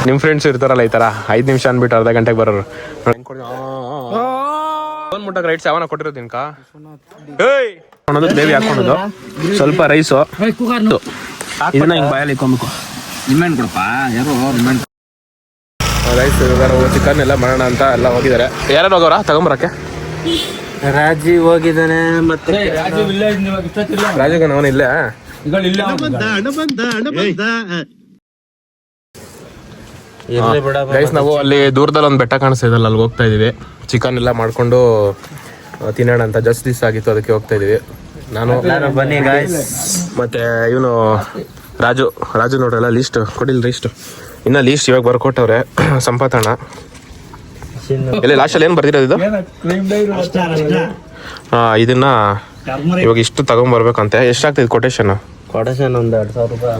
ನಿಮ್ಮ ಫ್ರೆಂಡ್ಸ್ ಇರ್ತಾರಲ್ಲ ಈ ಥರ 5 ನಿಮಿಷ ಅಂದ್ಬಿಟ್ಟು ಅರ್ಧ ಗಂಟೆಗೆ ಬರೋರು. ಫೋನ್ ಮುಟ್ಟಕ್ಕೆ ರೈಟ್ಸ್ ಯಾವನ ಕೊಟ್ಟಿರೋದಿನ್ಕ ಏಯ್ ಅನ್ನೋದು ಗ್ರೇವಿ ಹಾಕೊಳ್ಳೋದು, ಸ್ವಲ್ಪ ರೈಸು, ಇದನ್ನ ಹಿಂಗೆ ಬಾಯಲ್ಲಿ ಇಕ್ಕೊಬೇಕು. ನಿಮ್ಮೆಣ್ಣು ಕೊಡಪ್ಪ, ಯಾರು ನಿಮ್ಮೆಣ್ಣು ರೈಸ್ ಚಿಕನ್ ಎಲ್ಲ ಮಾಡೋಣ ಅಂತ ಎಲ್ಲ ಹೋಗಿದ್ದಾರೆ. ಯಾರು ಹೋಗೋರ ತಗೊಂಬರಕ್ಕೆ? ರಾಜೀವ್ ಹೋಗಿದ್ದಾನೆ, ಮತ್ತೆ ರಾಜೀವ್ ಅವನು ಇಲ್ಲೇ. ಗೈಸ್ ನಾವು ಅಲ್ಲಿ ದೂರದಲ್ಲಿ ಒಂದು ಬೆಟ್ಟ ಕಾಣಿಸ್ತಾ ಇದಲ್ಲ, ಅಲ್ಲಿ ಹೋಗ್ತಾ ಇದೀವಿ. ಚಿಕನ್ ಎಲ್ಲ ಮಾಡ್ಕೊಂಡು ತಿನ್ನೋಣ ಅಂತ ಜಸ್ಟ್ ದಿಸ್ ಆಗಿತ್ತು, ಅದಕ್ಕೆ ಹೋಗ್ತಾ ಇದೀವಿ. ನಾನು ಬನ್ನಿ ಗಾಯ್ಸ್. ಮತ್ತೆ ಇವನು ರಾಜು ನೋಡ್ರಲ್ಲ ಲೀಸ್ಟ್ ಕೊಡಿಲ್ಲ. ಲೀಸ್ಟ್ ಇನ್ನ ಲೀಸ್ಟ್ ಇವಾಗ ಬರ್ಕೊಟ್ಟವ್ರೆ ಸಂಪಾತಣ್ಣ. ಎಲ್ಲ ಲಾಸ್ಟಲ್ಲಿ ಏನು ಬರ್ದಿರೋದು ಇದು? ಇದನ್ನ ಇವಾಗ ಇಷ್ಟು ತಗೊಂಡ್ಬರ್ಬೇಕಂತೆ. ಎಷ್ಟಾಗ್ತದೆ ಕೊಟೇಶನ್? ಕೊಟೇಶನ್ ಒಂದು 2,000 ರೂಪಾಯಿ.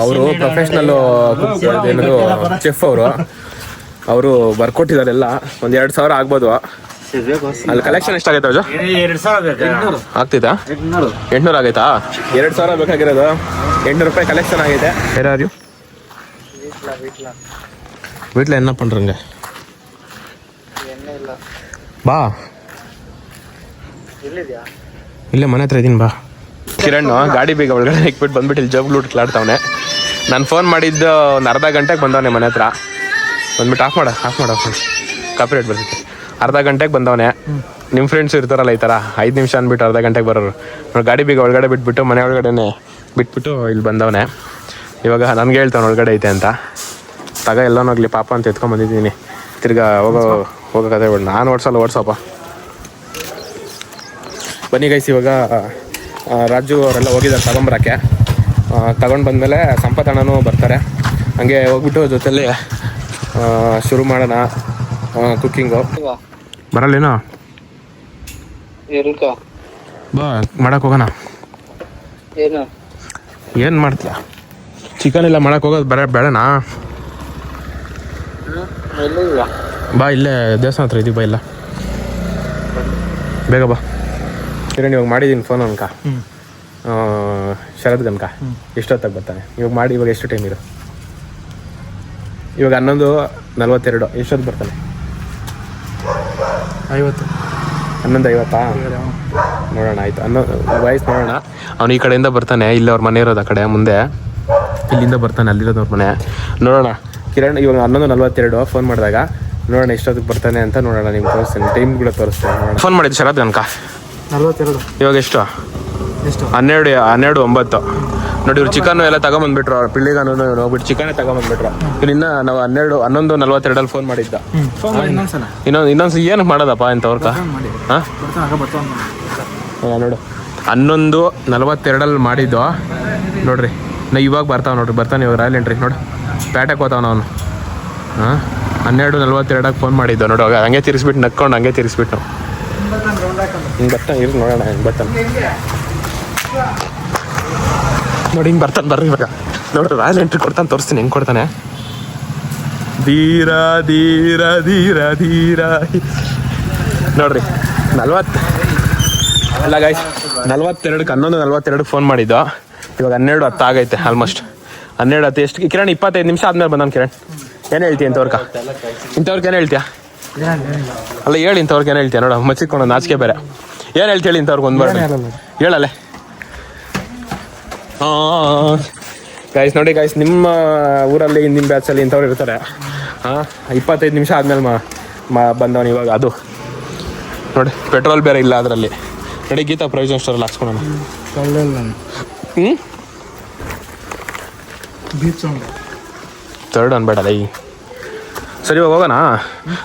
ಅವರು ಪ್ರೊಫೆಷನಲ್ ಏನದು ಚೆಫ್ ಅವರು ಬರ್ಕೊಟ್ಟಿದ್ದಾರೆ ಎಲ್ಲ. ಒಂದು 2,000 ಆಗ್ಬೋದು. ಅಲ್ಲಿ ಕಲೆಕ್ಷನ್ ಎಷ್ಟಾಗೈತೆ ಅಜು? 2,000 ಆಗ್ತಿದಾ? 800 ಆಗೈತಾ? 2,000 ಬೇಕಾಗಿರೋದು. 800 ರೂಪಾಯಿ ಕಲೆಕ್ಷನ್ ಆಗೈತೆ. ಯಾರು வீட்டில் என்ன பண்ணுறங்க? ಬಾ, ಇಲ್ಲೇ ಮನೆ ಹತ್ರ ಇದ್ದೀನಿ ಬಾ. ಕಿರಣ್ ಗಾಡಿ ಬೇಗ ಒಳಗಡೆ ಇಕ್ಬಿಟ್ಟು ಬಂದ್ಬಿಟ್ಟು ಇಲ್ಲಿ ಜೋಬ್ಗಳು ಹುಡ್ಕ್ಲಾಡ್ತಾವನೆ. ನಾನು ಫೋನ್ ಮಾಡಿದ್ದು ಒಂದು ಅರ್ಧ ಗಂಟೆಗೆ ಬಂದವನೆ ಮನೆ ಹತ್ರ. ಬಂದ್ಬಿಟ್ಟು ಆಫ್ ಮಾಡು ಕಾಪಿರೇಟ್ ಬರ್ತೈತೆ. ಅರ್ಧ ಗಂಟೆಗೆ ಬಂದವನೆ. ನಿಮ್ಮ ಫ್ರೆಂಡ್ಸ್ ಇರ್ತಾರಲ್ಲ ಈ ಥರ 5 ನಿಮಿಷ ಅಂದ್ಬಿಟ್ಟು ಅರ್ಧ ಗಂಟೆಗೆ ಬರೋರು. ಗಾಡಿ ಬೇಗ ಒಳಗಡೆ ಬಿಟ್ಬಿಟ್ಟು ಮನೆ ಒಳಗಡೆ ಬಿಟ್ಬಿಟ್ಟು ಇಲ್ಲಿ ಬಂದವನೆ. ಇವಾಗ ನನಗೆ ಹೇಳ್ತಾನೆ ಒಳಗಡೆ ಐತೆ ಅಂತ. ಎಲ್ಲೋಗ್ಲಿ ಪಾಪ ಅಂತ ಎತ್ಕೊಂಡ್ಬಂದಿದ್ದೀನಿ. ತಿರ್ಗಾ ಹೋಗೋ ಕತೆ ಬಿಡು. ನಾನು ಓಡ್ಸಪ್ಪ. ಬನ್ನಿ ಗೈಸ್, ಇವಾಗ ರಾಜು ಅವರೆಲ್ಲ ಹೋಗಿದ್ದಾರೆ ತಗೊಂಬರಕ್ಕೆ. ತಗೊಂಡು ಬಂದಮೇಲೆ ಸಂಪತ್ತಣ್ಣನೂ ಬರ್ತಾರೆ. ಹಂಗೆ ಹೋಗ್ಬಿಟ್ಟು ಜೊತೆಲಿ ಶುರು ಮಾಡೋಣ ಕುಕ್ಕಿಂಗು. ಬರಲ್ಲೇನೋ? ಬಾ ಮಾಡಕ್ಕೆ ಹೋಗೋಣ. ಏನು ಮಾಡ್ತೀಯ? ಚಿಕನ್ ಎಲ್ಲ ಮಾಡಕ್ಕೆ ಹೋಗೋದು ಬೇಡನಾ? ಬಾ, ಇಲ್ಲೇ ದೇವಸ್ಥಾನ ಹತ್ರ ಇದೀವಿ. ಬಾ, ಇಲ್ಲ ಬೇಗ ಬಾ. ಕಿರಣ್ ಇವಾಗ ಮಾಡಿದ್ದೀನಿ ಫೋನ್ ಅನ್ಕ ಶರದ್ ಗನ್ಕ ಎಷ್ಟೊತ್ತಾಗ ಬರ್ತಾನೆ ಇವಾಗ ಮಾಡಿ. ಇವಾಗ ಎಷ್ಟು ಟೈಮ್ ಇರೋ? ಇವಾಗ 11:42. ಎಷ್ಟೊತ್ತು ಬರ್ತಾನೆ? 50. 11:50. ನೋಡೋಣ ಆಯ್ತು. ವಾಯ್ಸ್ ನೋಡೋಣ. ಅವ್ನು ಈ ಕಡೆಯಿಂದ ಬರ್ತಾನೆ. ಇಲ್ಲಿ ಅವ್ರ ಮನೆ ಇರೋದು ಆ ಕಡೆ ಮುಂದೆ. ಇಲ್ಲಿಂದ ಬರ್ತಾನೆ, ಅಲ್ಲಿರೋದು ಅವ್ರ ಮನೆ. ನೋಡೋಣ. ಕಿರಣ್ ಇವಾಗ 11:42 ಫೋನ್ ಮಾಡಿದಾಗ ನೋಡೋಣ ಎಷ್ಟೊತ್ತಿಗೆ ಬರ್ತಾನೆ ಅಂತ. ನೋಡೋಣ, ನಿಮ್ಗೆ ತೋರಿಸ್ತೇನೆ, ಟೈಮ್ಗಳು ತೋರಿಸ್ತೇನೆ. ನೋಡೋಣ. ಫೋನ್ ಮಾಡಿದ್ದು ಶರತ್ ಗನ್ಕ 42. ಇವಾಗ ಎಷ್ಟು? 12:09 ನೋಡಿ. ಇವ್ರು ಚಿಕನ್ ಎಲ್ಲ ತಗೊಂಬಂದ್ಬಿಟ್ರು. ಪಿಳ್ಳಿಗಾನು ಹೋಗ್ಬಿಟ್ಟು ಚಿಕನ್ನೇ ತಗೊಂಬಂದ್ಬಿಟ್ರು. ಇನ್ನ ನಾವು 11:42 ಫೋನ್ ಮಾಡಿದ್ದ. ಇನ್ನೊಂದ್ಸಲ ಏನಕ್ಕೆ ಮಾಡೋದಪ್ಪ ಇಂಥವ್ರಕ? ಹಾಂ ನೋಡು, 11:42 ಮಾಡಿದ್ದು ನೋಡ್ರಿ. ಇವಾಗ ಬರ್ತಾವ ನೋಡ್ರಿ. ಬರ್ತಾನೆ ಇವಾಗ ರಾಯಲ್ ಎಂಟ್ರಿ ನೋಡಿ. ಪೇಟೆಗೆ ಹೋತಾವ ಅವನು. ಹಾಂ 12:42 ಫೋನ್ ಮಾಡಿದ್ದು ನೋಡು. ಹಂಗೆ ತಿರ್ಸ್ಬಿಟ್ಟು ನಕ್ಕೊಂಡು ಹಂಗೆ ತಿರ್ಸ್ಬಿಟ್ಟು ಹಿಂಗೆ ಬರ್ತಾನೆ. ಇರು ನೋಡೋಣ ಹಿಂಗೆ ಬರ್ತಾನೆ ನೋಡಿ. ಹಿಂಗೆ ಬರ್ತಾನೆ ಬರ್ರಿ ಇವಾಗ ನೋಡ್ರಿ. ರಾಯಲ್ ಎಂಟ್ರಿ ಕೊಡ್ತಾನೆ, ತೋರಿಸ್ತೀನಿ ಹೆಂಗೆ ಕೊಡ್ತಾನೆ. ಧೀರ ಧೀರ ಧೀರ ಧೀರ ನೋಡ್ರಿ. 40 ಅಲ್ಲ ಗಾಯ್ಸ್, 42ಕ್ಕೆ 11:42 ಫೋನ್ ಮಾಡಿದ್ದು. ಇವಾಗ 12:10 ಆಗೈತೆ ಆಲ್ಮೋಸ್ಟ್. 12:10 ಎಷ್ಟು? ಕಿರಣ್ 25 ನಿಮಿಷ ಆದ್ಮೇಲೆ ಬಂದಾನ. ಕಿರಣ್ ಏನು ಹೇಳ್ತೀಯ ಇಂಥವ್ರಿಗೆ ಏನು ಹೇಳ್ತೀಯ? ಅಲ್ಲ ಹೇಳಿ, ಇಂಥವ್ರಿಗೆ ಏನು ಹೇಳ್ತೀಯ? ನೋಡ ಮಚ್ಚಿಕೊಂಡು ನಾಚಿಕೆ ಬೇರೆ. ಏನು ಹೇಳ್ತಿ ಹೇಳಿ ಇಂಥವ್ರಿಗೆ? ಒಂದು ಬಾರ ಹೇಳಲ್ಲೇ. ಗಾಯ್ಸ್ ನೋಡಿ ಗಾಯ್ಸ್, ನಿಮ್ಮ ಊರಲ್ಲಿ ನಿಮ್ಮ ಬ್ಯಾಚಲ್ಲಿ ಇಂಥವ್ರು ಇರ್ತಾರೆ. 25 ನಿಮಿಷ ಆದ್ಮೇಲೆ ಬಂದವನು ಇವಾಗ. ಅದು ನೋಡಿ, ಪೆಟ್ರೋಲ್ ಬೇರೆ ಇಲ್ಲ ಅದರಲ್ಲಿ. ನೋಡಿ, ಗೀತಾ ಪ್ರೊವಿಷನ್ ಸ್ಟೋರಲ್ಲಿ ಹಾಕ್ಸ್ಕೊಳೋಣ. ಥರ್ಡ್ ಅನ್ಬೇಡಲ್ಲ ಈ ಸರಿ. ಇವಾಗ ಹೋಗೋಣ.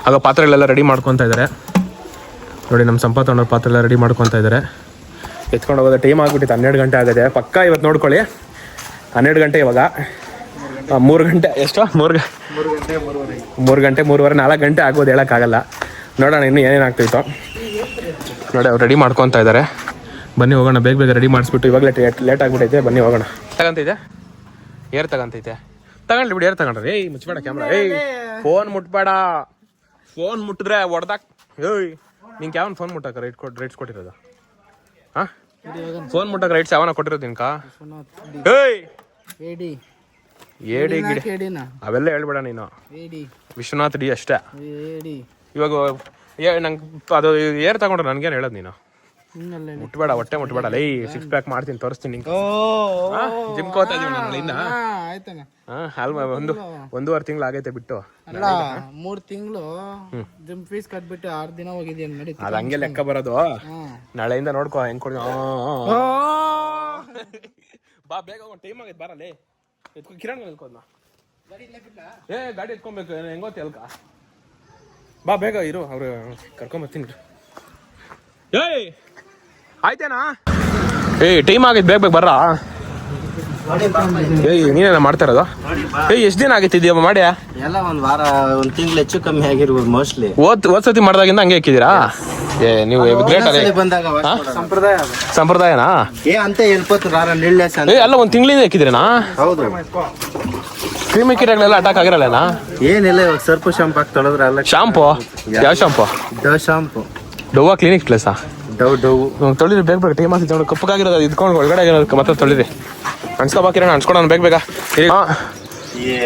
ಆಗ ಪಾತ್ರೆಗಳೆಲ್ಲ ರೆಡಿ ಮಾಡ್ಕೊತಾ ಇದ್ದಾರೆ ನೋಡಿ. ನಮ್ಮ ಸಂಪಾತ್ ಅನ್ನೋರು ಪಾತ್ರೆ ಎಲ್ಲ ರೆಡಿ ಮಾಡ್ಕೊತಾ ಇದ್ದಾರೆ. ಎತ್ಕೊಂಡು ಹೋಗೋದು ಟೈಮ್ ಆಗ್ಬಿಟ್ಟಿತ್ತು. 12 ಗಂಟೆ ಆಗಿದೆ ಪಕ್ಕ. ಇವತ್ತು ನೋಡ್ಕೊಳ್ಳಿ, 12 ಗಂಟೆ. ಇವಾಗ 3 ಗಂಟೆ ಎಷ್ಟು? 3 ಗಂಟೆ 3:15 4 ಗಂಟೆ ಆಗ್ಬೋದು, ಹೇಳೋಕ್ಕಾಗಲ್ಲ. ನೋಡೋಣ ಇನ್ನೂ ಏನೇನಾಗ್ತಿತ್ತು ನೋಡಿ. ಅವ್ರು ರೆಡಿ ಮಾಡ್ಕೊತಾ ಇದ್ದಾರೆ. ಬನ್ನಿ ಹೋಗೋಣ. ಬೇಗ ರೆಡಿ ಮಾಡಿಸ್ಬಿಟ್ಟು. ಇವಾಗಲೇ ಲೇಟ್ ಆಗಿಬಿಟ್ಟೈತೆ. ಬನ್ನಿ ಹೋಗೋಣ. ತಗೊಂತೈತೆ ಏರ್ ತಗೊಂಡ್ಲಿ ಬಿಡಿ. ಏರ್ ತಗೊಂಡ್ರಿ. ಏಯ್ ಮುಚ್ಚಬೇಡ ಕ್ಯಾಮ್ರಾ. ಏಯ್ ಫೋನ್ ಮುಟ್ಬೇಡ. ಫೋನ್ ಮುಟ್ಟಿದ್ರೆ ಹೊಡ್ದಾಕ್. ಏಯ್ ನಿಂಗೆ ಯಾವನ್ ಫೋನ್ ಮುಟ್ಟಕ್ಕೆ ರೈಟ್ಸ್ ಕೊಟ್ಟಿರೋದು? ಹಾಂ, ಫೋನ್ ಮುಟ್ಟಕ್ಕೆ ರೈಟ್ಸ್ ಯಾವನ ಕೊಟ್ಟಿರೋದು ನಿನ್ಕ? ಏಯ್ ಏಡಿ ಏಡಿ ಗಿಡಿ ಏಡಿನ ಅವೆಲ್ಲ ಹೇಳ್ಬೇಡ ನೀನು. ಏಡಿ ವಿಶ್ವನಾಥ್ ಡಿ ಅಷ್ಟೇ. ಏಡಿ ಇವಾಗ ನಂಗೆ ಅದು ಏರ್ ತಗೊಂಡ್ರೆ ನನ್ಗೇನು ಹೇಳೋದು ನೀನು? ಮುಟ್ಬೇಡ, ಹೊಟ್ಟೆ ಮುಟ್ಬೇಡ. ಲೈ 6 ಪ್ಯಾಕ್ ಮಾಡ್ತೀನಿ, ತೋರಿಸ್ತೀನಿ. ಜಿಮ್ ಕೋತಾ ಇದೀವಿ ನಾನು ಅಲ್ಲಿಂದ. ಒಂದೂವರೆ ತಿಂಗಳು ಆಗೈತೆ ಬಿಟ್ಟು. ಅಲ್ಲ 3 ತಿಂಗಳು ಜಿಮ್ ಫೀಸ್ ಕಟ್ಬಿಟ್ಟು 6 ದಿನ ಹೋಗಿದ್ದೀನಿ ನೋಡಿ. ಅದು ಹಂಗೆ ಲೆಕ್ಕ ಬರೋದು. ನಾಳೆಯಿಂದ ನೋಡ್ಕೋ ಹೆಂಗ್ ಕೊಡಿ. ಬಾ ಬೇಗ ಟೈಮ್ ಆಗೈತೆ ಬರಲೇ. ಕಿರಣ್ ಎಲ್ಕೋದ್ನ ಗಾಡಿ ಎತ್ಕೊಬೇಕು ಹೆಂಗೋತಿ ಅಲ್ಕ. ಬಾ ಬೇಗ ಇರು, ಅವ್ರು ಕರ್ಕೊಂಬರ್ತೀನಿ. ಏಯ್ ಆಯ್ತೇನಾ? ಟೈಮ್ ಆಗೈತೆ, ಬೇಗ ಬೇಗ ಬರ್ರ. ನೀನೇನ ಮಾಡ್ತಾ ಇರೋದು? ಎಷ್ಟು ದಿನ ಆಗಿತ್ತಿದ್ಯಮ್ಮ ಮಾಡ್ಯಾ? ಎಲ್ಲ ಒಂದ್ ವಾರ 1 ತಿಂಗಳು ಹೆಚ್ಚು ಕಮ್ಮಿ ಆಗಿರ್ಬೋದು ಮೋಸ್ಟ್ಲಿ. ಓದ್ಸತಿ ಮಾಡ್ದಾಗಿಂದ ಹಂಗೆ ಹಾಕಿದ್ದೀರಾ? ನೀವು ಗ್ರೇಟ್ ಅಲ್ಲ. ಸಂಪ್ರದಾಯನಾ? ಅಂತ ಹೇಳ್ಕೊತಾರ ಅಲ್ಲ 1 ತಿಂಗಳಿಂದ ಹಾಕಿದ್ರೇನಾ? ಹೌದು. ಕ್ರಿಮಿಕೀಟಗಳೆಲ್ಲ ಅಟ್ಯಾಕ್ ಆಗಿರಲ್ಲೇನಾ? ಏನಿಲ್ಲ, ಇವಾಗ ಸರ್ಪು ಶಾಂಪು ಹಾಕಿ ತೊಳೆದ್ರಲ್ಲ. ಶಾಂಪು? ಯಾವ ಶಾಂಪು? ಡವ್ ಶಾಂಪು. ಡವ್ವಾ ಕ್ಲಿನಿಕ್ ಪ್ಲೇಸಾ? ಡವ್ ತೊಳಿರಿ ಬೇಗ ಬೇಗ. ಟೈಮ್ ಆಗ್ತಿತ್ತು ನೋಡಿ, ಕಪ್ಪಗಾಗಿರೋದು ಇದ್ಕೊಂಡು ಒಳಗಡೆ ಆಗಿರೋದು ಮತ್ತೆ ತೊಳಿರಿ. ಅನ್ಸ್ಕೊಬಾಕಿರೋಣ, ಅನ್ಸ್ಕೊಳೋಣ ಬೇಗ ಬೇಗ.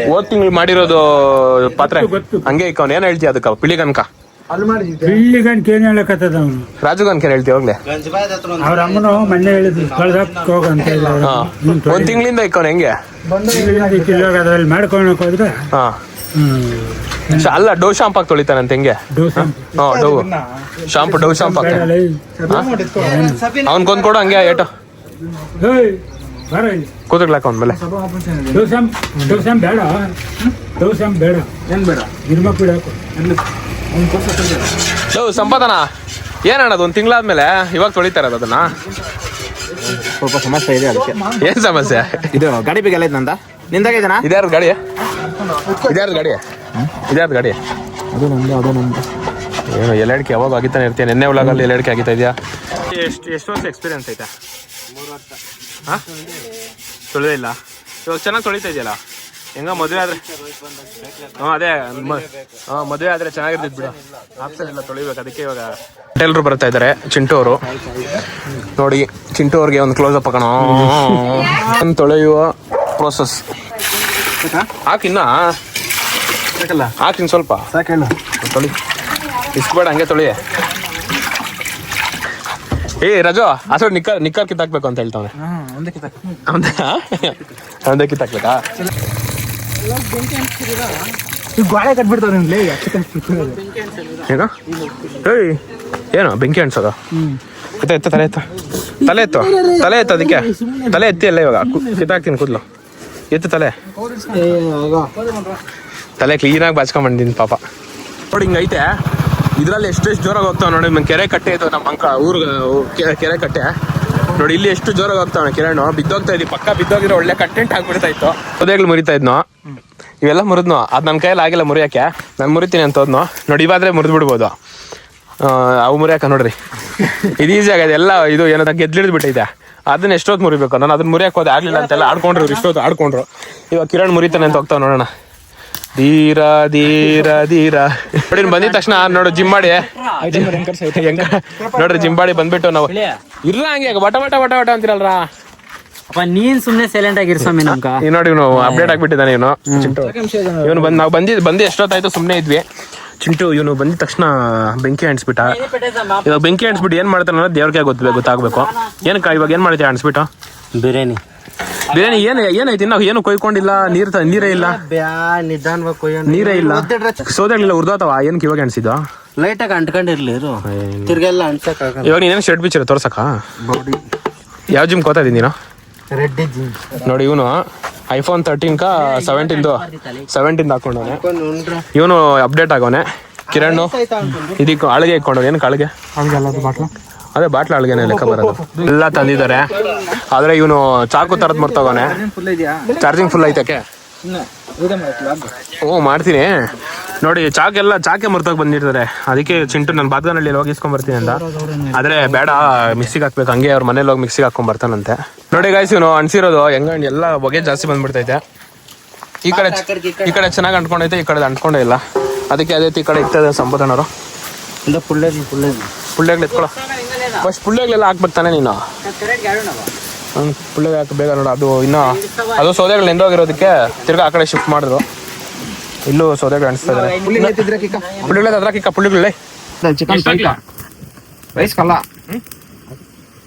ಹೋದ್ ತಿಂಗಳು ಮಾಡಿರೋದು ಪಾತ್ರೆ ಹಂಗೆ ಇಕ್ಕವ್ನು. ಏನ್ ಹೇಳ್ತೀಯ ಅದಕ್ಕೆ? ಪಿಳಿಗನ್ಕ ಬಿಲ್ಲಿಗಂಟ್ ಏನ್ ಹೇಳಕತ್ತದ ಅವನು? ರಾಜುಗನ್ಕ ಏನ್ ಹೇಳ್ತೀವಿ ಹೋಗ್ಲೆ? ಅವ್ರ ಅಮ್ಮನು ಮೊನ್ನೆ ಹೇಳಿದ್ರು ಕಳ್ದಕ್ ಹೋಗಂತ. 1 ತಿಂಗಳಿಂದ ಇಕ್ಕವ್ನು. ಹೆಂಗೆ ಅದ್ರಲ್ಲಿ ಮಾಡ್ಕೊಳಕ್ ಹೋದ್ರೆ ಅಲ್ಲ ಡವ್ ಶಾಂಪ್ ಹಾಕಿ ತೊಳಿತಾನಂತ. ಹೆಂಗೆ? ಡವ್ ಶಾಂಪು, ಡವ್ ಶಾಂಪ್ ಹಾಕ. ಅವ್ನ್ಕೊಂದ್ ಕೊಡು ಹಂಗೆ ಏಟು ಕೂದಗ್ಲಾಕ ಅವ್ನ ಮೇಲೆ. ಬೇಡ ಏನ್ ಬೇಡ ನಿರ್ಮಕ್ ಬಿಡಾಕು. ಸಂಪಾದನ ಏನ್ ಅಣ್ಣದು? 1 ತಿಂಗಳಾದ್ಮೇಲೆ ಇವಾಗ ತೊಳಿತಾ ಇರೋದು ಅದನ್ನ? ಸ್ವಲ್ಪ ಸಮಸ್ಯೆ ಇದೆ ಅದಕ್ಕೆ. ಏನ್ ಸಮಸ್ಯೆ? ಇದು ಗಾಡಿ ಬೇಗ ಎಲ್ಲ ನಂದ ನಿಂದಾಗಿದ್ದಾನ. ಇದ್ಯಾರ್ದು ಗಾಡಿ? ಇದ್ಯಾರ್ದು ಗಾಡಿ? ಇದ್ಯಾರ್ದು ಗಾಡಿ? ಅದು ನಮ್ದು. ಏನು ಎಲ್ಲೆಡ್ಕೆ ಯಾವಾಗ ಆಗಿತಾನೆ ಇರ್ತೀಯ? ನೆನ್ನೆ ಒಳಗಲ್ಲಿ ಎಲ್ಲೆಡ್ಕೆ ಆಗಿತ್ತಾ ಇದೆಯಾ? ಎಷ್ಟು ವರ್ಷ ಎಕ್ಸ್ಪೀರಿಯನ್ಸ್ ಐತೆ? 3 ವರ್ಷ. ಹಾಂ, ತೊಳೆದೇ ಇಲ್ಲ. ಇವಾಗ ಚೆನ್ನಾಗಿ ತೊಳಿತಾ ಇದೆಯಲ್ಲ. ಹೆಂಗ ಮದುವೆ ಆದ್ರೆ? ಅದೇ ಮದುವೆ ಆದ್ರೆ ಚೆನ್ನಾಗಿರ್ತಿದ್ ಬಿಡು. ಆಪ್ಷನ್ ಇಲ್ಲ, ತೊಳಿಬೇಕು. ಅದಕ್ಕೆ ಇವಾಗ ಎಲ್ರು ಬರ್ತಾ ಇದ್ದಾರೆ. ಚಿಂಟು ಅವರು ನೋಡಿ, ಚಿಂಟು ಅವ್ರಿಗೆ ಒಂದು ಕ್ಲೋಸ್ ಅಪ್ ಹಾಕೋಣ. ಒಂದು ತೊಳೆಯುವ ಪ್ರೋಸೆಸ್ ಹಾಕಿನ್ನ ಹಾಕಿನ್ ಸ್ವಲ್ಪ ಸಾಕೇಳು ತೊಳಿ. ಇಸ್ಬೇಡ, ಹಂಗೆ ತೊಳಿ. ರಾಜು ಅಸೋಡ್ ನಿಕ್ಕರ್ ಕಿತ್ತಾಕ್ಬೇಕು ಅಂತ ಹೇಳ್ತಾವನೆ. ಒಂದೇ ಕಿತ್ತಾಕ್ಬೇಕಾ? ಗಾಳಿ ಕಟ್ಬಿಡ್ತಾವ ಏನು? ಏನು ಬೆಂಕಿ ಅನ್ಸೋದು? ಎತ್ತ ತಲೆ ಎತ್ತ, ತಲೆ ಎತ್ತು, ತಲೆ ಎತ್ತು. ಅದಕ್ಕೆ ತಲೆ ಎತ್ತಿ ಅಲ್ಲ ಇವಾಗ ಕಿತ್ತಾಕ್ತೀನಿ ಕೂದಲು. ಎತ್ತು ತಲೆ, ತಲೆ ಕ್ಲೀನಾಗಿ ಬಾಚ್ಕೊಂಡ್ಬಂದಿದ್ದೀನಿ ಪಾಪ. ನೋಡಿ ಹಿಂಗೈತೆ. ಇದ್ರಲ್ಲಿ ಎಷ್ಟೆಷ್ಟು ಜೋರಾಗಿ ಹೋಗ್ತಾವ ನೋಡಿ. ಕೆರೆ ಕಟ್ಟೆ ಇದು ನಮ್ಮ ಕೆರೆ ಕಟ್ಟೆ ನೋಡಿ. ಇಲ್ಲಿ ಎಷ್ಟು ಜೋರಾಗಿ ಹೋಗ್ತಾವ ಕಿರಣ್. ಬಿದ್ದೋಗ್ತಾ ಇದ್ವಿ, ಪಕ್ಕ ಬಿದ್ದೋಗಿರೋ ಒಳ್ಳೆ ಕಂಟೆಂಟ್ ಆಗ್ಬಿಡ್ತಾ ಇತ್ತು. ಉದಯಗಳು ಮುರಿತಾ ಇದ್ನೋ, ಇವೆಲ್ಲ ಮುರಿದ್ನು. ಅದು ನನ್ನ ಕೈಯಲ್ಲಿ ಆಗಿಲ್ಲ ಮುರಿಯೋಕ್ಕೆ. ನಾನು ಮುರಿತೀನಿ ಅಂತ ಹೋದ್ನು ನೋಡಿ. ಇವಾದ್ರೆ ಮುರಿದು ಬಿಡ್ಬೋದು. ಅವು ಮುರಿಯಾಕ ನೋಡ್ರಿ, ಇದು ಈಸಿ ಆಗದೆ. ಎಲ್ಲ ಇದು ಏನೋ ಗೆದ್ಲಿಡ್ದು ಬಿಟ್ಟೈತೆ. ಅದನ್ನ ಎಷ್ಟೊತ್ತು ಮುರಿಬೇಕು? ನಾನು ಅದನ್ನ ಮುರಿಯಕ್ಕೆ ಹೋದೆ, ಆಗ್ಲಿಲ್ಲ ಅಂತೆಲ್ಲ ಆಡ್ಕೊಂಡ್ರು. ಇಷ್ಟೊತ್ತು ಆಡ್ಕೊಂಡ್ರು. ಇವಾಗ ಕಿರಣ್ ಮುರಿತಾನೆ ಅಂತ ಹೋಗ್ತಾವ. ನೋಡೋಣ. ಧೀರ ಧೀರ ಧೀರ ನೋಡಿ. ಬಂದಿದ ತಕ್ಷಣ ನೋಡು ಜಿಮ್ ಮಾಡಿ ಹೆಂಗ ನೋಡ್ರಿ. ಜಿಮ್ ಮಾಡಿ ಬಂದ್ಬಿಟ್ಟು ನಾವು ಇಲ್ಲ ಹಂಗೆ ಬಟ ಬಟ ಬಟ ಬಟ ಅಂತಿರಲ್ರ. ನೀನ್ ಸುಮ್ನೆ ಸೈಲೆಂಟ್ ಆಗಿರ್ ಸ್ವಾಮಿ. ನಮ್ಗ ಈ ನೋಡಿ ಇವನು ಅಪ್ಡೇಟ್ ಆಗ್ಬಿಟ್ಟಿದ್ದಾನೆ. ಇವನು ಚಿಂಟು ಇವನು ನಾವು ಬಂದು ಎಷ್ಟೊತ್ತಾಯ್ತು ಸುಮ್ಮನೆ ಇದ್ವಿ. ಚಿಂಟು ಇವನು ಬಂದಿದ ತಕ್ಷಣ ಬೆಂಕಿ ಅಣಿಸ್ಬಿಟ್ಟ. ಇವಾಗ ಬೆಂಕಿ ಅಣಿಸ್ಬಿಟ್ಟು ಏನ್ ಮಾಡ್ತಾನೆ ಅನ್ನೋದು ದೇವ್ರಿಗೆ ಗೊತ್ತಾಗಬೇಕು. ಏನಕ್ಕ ಇವಾಗ ಏನ್ ಮಾಡ್ತೀಯ ಅಣಿಸ್ಬಿಟ್ಟು? ಬಿರಿಯಾನಿ ಏನೈತಿ? ನಾವು ಏನು ಕೊಯ್ಕೊಂಡಿಲ್ಲ, ನೀರೇ ಇಲ್ಲ, ನೀರೇ ಇಲ್ಲ, ಸೋದಾಗ್ಲಿಲ್ಲ, ಉರ್ದೋತಾವ. ಏನಕ್ಕೆ ಇವಾಗ ಅಣಿಸಿದ್ದು? ಲೈಟ್ ಆಗಿ ಅಂಟ್ಕೊಂಡಿರ್ಲಿ ತಿರ್ಗೆಲ್ಲ ಅನ್ಸಕ್. ಇವಾಗ ನೀನೇನು ಶರ್ಟ್ ಬಿಚ್ಚಿರ ತೋರ್ಸಕ? ಯಾವ ಜಿಮ್ ಕೋತಾ ಇದೀನಿ ನೀನು? ರೆಡ್ಡಿ ಜಿಮ್ ನೋಡಿ. ಇವನು iPhone 13 17 ಹಾಕೊಂಡವನೆ. ಇವನು ಅಪ್ಡೇಟ್ ಆಗೋನೆ. ಕಿರಣ್ ಇದಕ್ಕೆ ಅಳಿಗೆ ಇಟ್ಕೊಂಡವ್. ಏನಕ್ಕೆ ಅಳಿಗೆ? ಅದೇ ಬಾಟ್ಲ ಅಳಿಗೆನೆ ಲೆಕ್ಕ ಬರೋದು. ಎಲ್ಲ ತಂದಿದ್ದಾರೆ. ಆದ್ರೆ ಇವನು ಚಾಕು ತರದ್ ಮರ್ತೋಗೋನೆ. Charging full ಐತಕ್ಕೆ? ಮಾಡ್ತೀನಿ ನೋಡಿ. ಚಾಕೆ ಮರ್ತೋಗಿ ಬಂದಿರ್ತಾರೆ. ಅದಕ್ಕೆ ಚಿಂಟು ನಾನು ಬಾತ್ಗನಲ್ಲಿ ಹೋಗಿ ಇಸ್ಕೊಂಡ್ಬರ್ತೀನಿ ಅಂತ. ಆದ್ರೆ ಬೇಡ, ಮಿಕ್ಸಿಗೆ ಹಾಕ್ಬೇಕು. ಹಂಗೆ ಅವ್ರ ಮನೇಲಿ ಹೋಗಿ ಮಿಕ್ಸಿಗೆ ಹಾಕೊಂಡ್ ಬರ್ತಾನಂತೆ. ನೋಡಿ ಗಾಯ್ಸ್, ಇವನು ಅನ್ಸಿರೋದು ಹೆಂಗ ಎಲ್ಲ ಹೊಗೆ ಜಾಸ್ತಿ ಬಂದ್ಬಿಡ್ತೈತೆ. ಈ ಕಡೆ ಚೆನ್ನಾಗಿ ಅಂಟ್ಕೊಂಡೈತೆ, ಈ ಕಡೆ ಅಂಟ್ಕೊಂಡೇ ಇಲ್ಲ. ಅದಕ್ಕೆ ಅದೇ ಈ ಕಡೆ ಇರ್ತದೆ ಸಂಪಾದನವರು. ಪುಳ್ಳೆಗ್ಲು ಎತ್ಕೊಳ್ಳೋ ಫಸ್ಟ್. ಪುಳ್ಳೆಗ್ಲೆಲ್ಲ ಹಾಕ್ಬೇಕು ತಾನೆ ನೀನು? ಪುಳ್ಳಿಗೆ ಹಾಕಿ ಬೇಗ ನೋಡು. ಅದು ಇನ್ನೂ ಅದು ಸೌದೆಗಳು ನೆಂದೋಗಿರೋದಕ್ಕೆ ತಿರ್ಗಾ ಆ ಕಡೆ ಶಿಫ್ಟ್ ಮಾಡಿದ್ರು. ಇಲ್ಲೂ ಸೌದೆಗಳು ಅನಿಸ್ತಾ ಇದ್ದಾರೆ. ಪುಳ್ಳಿಗಳೇ ಅದ್ರ ಕಿಕ್ಕ ಪುಳ್ಳಿಗಳೇ ಚಿಕನ್ ರೈಸ್ ಕಲ್ಲ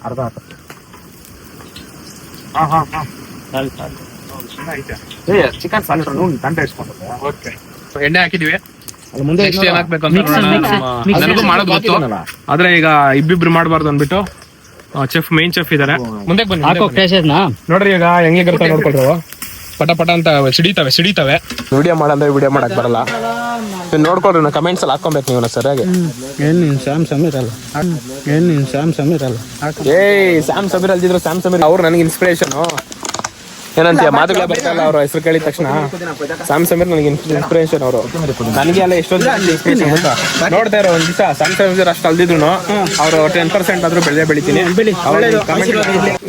ಅರ್ಧ ಚಿಕನ್ ಸಾಲಿಡ್ ಗಂಟೆ ಇಟ್ಕೊಂಡು ಎಣ್ಣೆ ಹಾಕಿದೀವಿ. ಮುಂದೆ ನೆಕ್ಸ್ಟ್ ಏನ್ ಹಾಕ್ಬೇಕು ಅಂತ ನೋಡೋಣ. ನನಗೂ ಮಾಡೋದು ಗೊತ್ತು, ಆದ್ರೆ ಈಗ ಇಬ್ಬಿಬ್ರು ಮಾಡಬಾರ್ದು ಅಂದ್ಬಿಟ್ಟು ಚೆಫ್ ಮೇನ್ ಚೆಫ್ ಇದಾರೆ. ಮುಂದೆ ಬನ್ನಿ ನೋಡ್ರಿ. ಈಗ ಹೆಂಗೆ ಬರ್ತಾ ನೋಡ್ಕೊಳ್ರಿ. ಪಟ ಪಟ ಅಂತ ಸಿಡಿತವೆ. ವಿಡಿಯೋ ಮಾಡಂದ್ರೆ ವಿಡಿಯೋ ಮಾಡಕ್ ಬರಲ್ಲ. ನೀವು ನೋಡ್ಕೊಳ್ರಿ, ನಾ ಕಮೆಂಟ್ಸ್ ಅಲ್ಲಿ ಹಾಕೊಬೇಕು ನೀವು ಸರಿಯಾಗಿ. ಸ್ಯಾಮ್ ಸಮೀರ್ ಅಲ್ಲ ಸ್ಯಾಮ್ ಸಮೀರ್ ಅಲ್ದಿದ್ರು ಸ್ಯಾಮ್ ಸಮೀರ್ ಅವ್ರು ನನಗೆ ಇನ್ಸ್ಪಿರೇಷನ್. ಏನಂತೀಯ ಮಾತುಗಳೇ ಬರ್ತಾಯಿಲ್ಲ ಅವ್ರ ಹೆಸರು ಕೇಳಿದ ತಕ್ಷಣ. ಸ್ಯಾಮ್ ಸಮೀರ್ ನನಗೆ ಇನ್ಸ್ಪಿರೇಷನ್ ಅವರು. ನನಗೆ ಎಲ್ಲ ಎಷ್ಟೊಂದು ಇನ್ಸ್ಪಿರೇಷನ್ ಗೊತ್ತಾ. ನೋಡ್ತಾ ಇರೋ ಒಂದ್ ದಿವಸ ಸ್ಯಾಮ್ ಸಮೀರ್ ಅಷ್ಟು ಅಲ್ದಿದ್ರು ಅವ್ರು 10% ಆದ್ರೂ ಬೆಳಿತೀನಿ.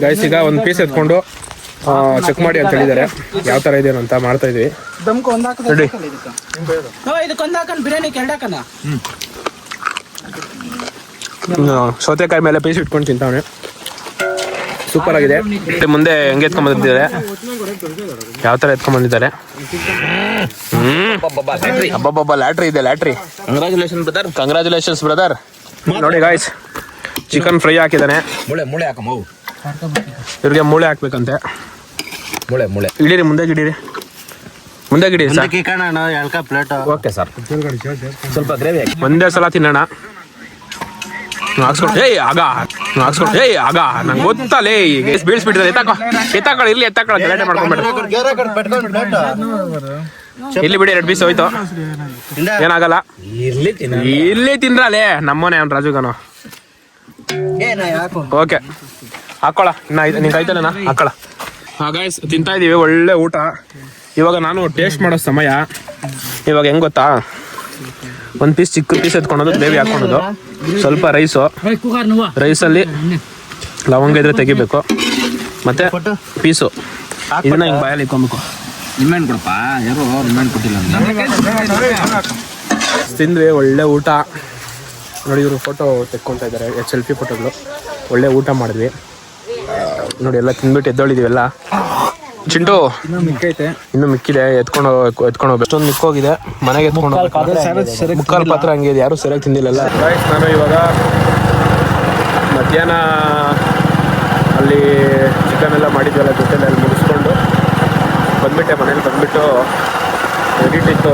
ಗೈಸ್ ಈಗ ಒಂದು ಪೀಸ್ ಎತ್ಕೊಂಡು ಚೆಕ್ ಮಾಡಿ ಅಂತ ಹೇಳಿದ್ದಾರೆ. ಯಾವ ತರ ಇದೆ ಅಂತ ಮಾಡ್ತಾ ಇದೀವಿ. ಸೌತೆಕಾಯಿ ಮೇಲೆ ಪೀಸ್ ಇಟ್ಕೊಂಡು ತಿಂತಾವನೆ. ಸೂಪರ್ ಆಗಿದೆ. ಮುಂದೆ ಹೆಂಗೆ ಎತ್ಕೊಂಡ್ ಬಂದಿದ್ದಾರೆ, ಯಾವ ತರ ಎತ್ಕೊಂಡ್ ಬಂದಿದ್ದಾರೆ. ಲ್ಯಾಟ್ರಿ ಇದೆ, ಲ್ಯಾಟ್ರಿ. Congratulations brother. ನೋಡಿ ಗಾಯ್ಸ್, ಚಿಕನ್ ಫ್ರೈ ಹಾಕಿದ್ದಾನೆ. ಇವ್ರಿಗೆ ಮೂಳೆ ಹಾಕ್ಬೇಕಂತೆ. ಇಡೀರಿ ಮುಂದೆ ಗಿಡೀರಿ ಸರ್. ಓಕೆ ಸರ್, ಸ್ವಲ್ಪ ಗ್ರೇವಿ ಒಂದೇ ಸಲ ತಿನ್ನೋಣ. ಆಗ ನಂಗೆ ಗೊತ್ತಲ್ಲೇ ಬೀಳ್ಸ್ಬಿಟ್ಟಿದೆ. ಎತ್ತಾಕೊಳ್ಳಿ ಇಲ್ಲಿ, ಗಲಾಟೆ ಮಾಡ್ಕೊಂಡ್ಬಿಡ್ರಿ. ಇಲ್ಲಿ ಬಿಡಿ, 2 ಪೀಸ್ ಹೋಯ್ತು, ಏನಾಗಲ್ಲ. ಇಲ್ಲಿ ತಿನ್ರಲೇ ನಮ್ಮನೆ ಅವ್ನು ರಾಜುಗನು. ಓಕೆ ಹಾಕೊಳ, ನಿಂಗೆ ಆಯ್ತಲ್ಲ ಹಾಕೊಳ. ಗೈಸ್ ತಿಂತಾ ಇದೀವಿ, ಒಳ್ಳೆ ಊಟ. ಇವಾಗ ನಾನು ಟೇಸ್ಟ್ ಮಾಡೋ ಸಮಯ. ಇವಾಗ ಹೆಂಗ್ ಗೊತ್ತಾ, ಒಂದು ಪೀಸ್ ಚಿಕ್ಕ ಪೀಸ್ ಎತ್ಕೊಳೋದು, ಗ್ರೇವಿ ಹಾಕೊಳೋದು, ಸ್ವಲ್ಪ ರೈಸಲ್ಲಿ ಲವಂಗ ಇದ್ರೆ ತೆಗಿಬೇಕು, ಮತ್ತೆ ಪೀಸು ಇದನ್ನ ಹಿಂಗೆ ಬಾಯಲ್ಲಿ ಇಟ್ಕೊಬೇಕು. ನಿಮ್ಮೇನ್ ಕೊಡಪ್ಪ, ಯಾರು ನಿಮ್ಮೇನ್ ಕೊಟ್ಟಿಲ್ಲ ತಿಂದ್ವಿ, ಒಳ್ಳೆ ಊಟ. ನೋಡಿ ಇವರು ಫೋಟೋ ತೆಕ್ಕೊತಾ ಇದ್ದಾರೆ, ಸೆಲ್ಫಿ ಫೋಟೋಗಳು. ಒಳ್ಳೆ ಊಟ ಮಾಡಿದ್ವಿ ನೋಡಿ. ಎಲ್ಲ ತಿಂದ್ಬಿಟ್ಟು ಎದ್ದೊಳಿದೀವೆಲ್ಲ. ಚಿಂಟು ಇನ್ನು ಮಿಕ್ಕಿದೆ, ಎತ್ಕೊಂಡು ಹೋಗ್ಬೇಕು. ಅಷ್ಟೊಂದು ಮಿಕ್ಕೋಗಿದೆ, ಮನೆಗೆ ಎತ್ಕೊಂಡು ಹೋಗ್ಬೇಕು. ಮುಕ್ಕಾಲು ಪಾತ್ರ ಹಂಗೆ ಇದೆ, ಯಾರು ಸರಿಯಾಗಿ ತಿಂದಿಲ್ಲ. ನಾನು ಇವಾಗ ಮಧ್ಯಾಹ್ನ ಅಲ್ಲಿ ಚಿಕನ್ ಎಲ್ಲ ಮಾಡಿದ್ವಲ್ಲ ಜೊತೆಲಿ, ಅಲ್ಲಿ ಮುಗಿಸ್ಕೊಂಡು ಬಂದ್ಬಿಟ್ಟೆ. ಮನೇಲಿ ಬಂದ್ಬಿಟ್ಟು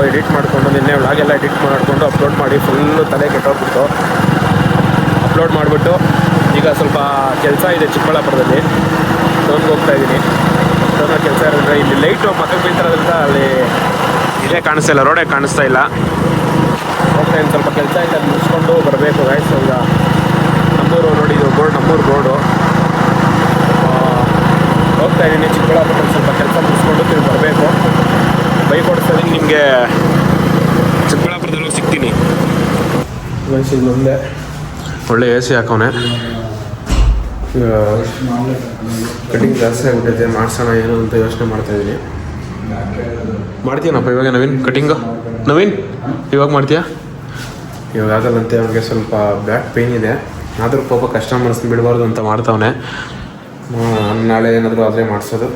ಎಡಿಟ್ ಮಾಡಿಕೊಂಡು ನಿನ್ನೆ ವ್ಲಾಗೆಲ್ಲ ಎಡಿಟ್ ಮಾಡಿಕೊಂಡು ಅಪ್ಲೋಡ್ ಮಾಡಿ ಫುಲ್ಲು ತಲೆ ಕೆಟ್ಟೋಗ್ಬಿಟ್ಟು ಅಪ್ಲೋಡ್ ಮಾಡಿಬಿಟ್ಟು ಈಗ ಸ್ವಲ್ಪ ಕೆಲಸ ಇದೆ ಚಿಕ್ಕಬಳ್ಳಾಪುರದಲ್ಲಿ. ಟೌನ್ಗೆ ಹೋಗ್ತಾ ಇದ್ದೀನಿ. ಟೌನಲ್ಲಿ ಕೆಲಸ ಇರೋದ್ರೆ ಇಲ್ಲಿ ಲೈಟು ಮಕ್ಕಳು ಬೀಳ್ತಿರೋದ್ರಿಂದ ಅಲ್ಲಿ ಇಲ್ಲೇ ಕಾಣಿಸ್ತಾ ಇಲ್ಲ, ರೋಡೇ ಕಾಣಿಸ್ತಾ ಇಲ್ಲ. ಹೋಗ್ತಾ ಇದ್ದೀನಿ, ಸ್ವಲ್ಪ ಕೆಲಸ ಇದೆ, ಅದು ಮುಗಿಸ್ಕೊಂಡು ಬರಬೇಕು. ಗಾಯ್ಸ್ ಈಗ ನಮ್ಮೂರು ನೋಡಿ, ಇದು ನಮ್ಮೂರು ರೋಡು. ಹೋಗ್ತಾ ಇದ್ದೀನಿ ಚಿಕ್ಕಬಳ್ಳಾಪುರದಲ್ಲಿ, ಸ್ವಲ್ಪ ಕೆಲಸ ಮುಗಿಸ್ಕೊಂಡು ತಿರುಗಿ ಬರಬೇಕು. ಬೈಕ್ ಓಡಿಸ್ತಾ ಇದ್ದೀನಿ, ನಿಮಗೆ ಚಿಕ್ಕಬಳ್ಳಾಪುರದಲ್ಲಿ ಸಿಗ್ತೀನಿ. ವಯಸ್ಸಿಗೆ ಮುಂದೆ ಒಳ್ಳೆ AC ಹಾಕೋನೆ. ಕಟಿಂಗ್ ಜಾಸ್ತಿ ಆಗಿಬಿಟ್ಟಿದೆ, ಮಾಡಿಸೋಣ ಏನು ಅಂತ ಯೋಚನೆ ಮಾಡ್ತಾಯಿದ್ದೀನಿ. ಮಾಡ್ತೀನಪ್ಪ ಇವಾಗ ನವೀನ್ ಕಟಿಂಗು? ನವೀನ್ ಇವಾಗ ಮಾಡ್ತೀಯಾ? ಇವಾಗ ಆಗಲ್ಲಂತೆ, ಅವನಿಗೆ ಸ್ವಲ್ಪ ಬ್ಯಾಕ್ ಪೇಯ್ನ್ ಇದೆ. ಆದರೂ ಪಾಪ ಕಸ್ಟಮರ್ಸ್ ಬಿಡಬಾರ್ದು ಅಂತ ಮಾಡ್ತಾವನೆ. ನಾಳೆ ಏನಾದರೂ ಆದರೆ ಮಾಡಿಸೋದು.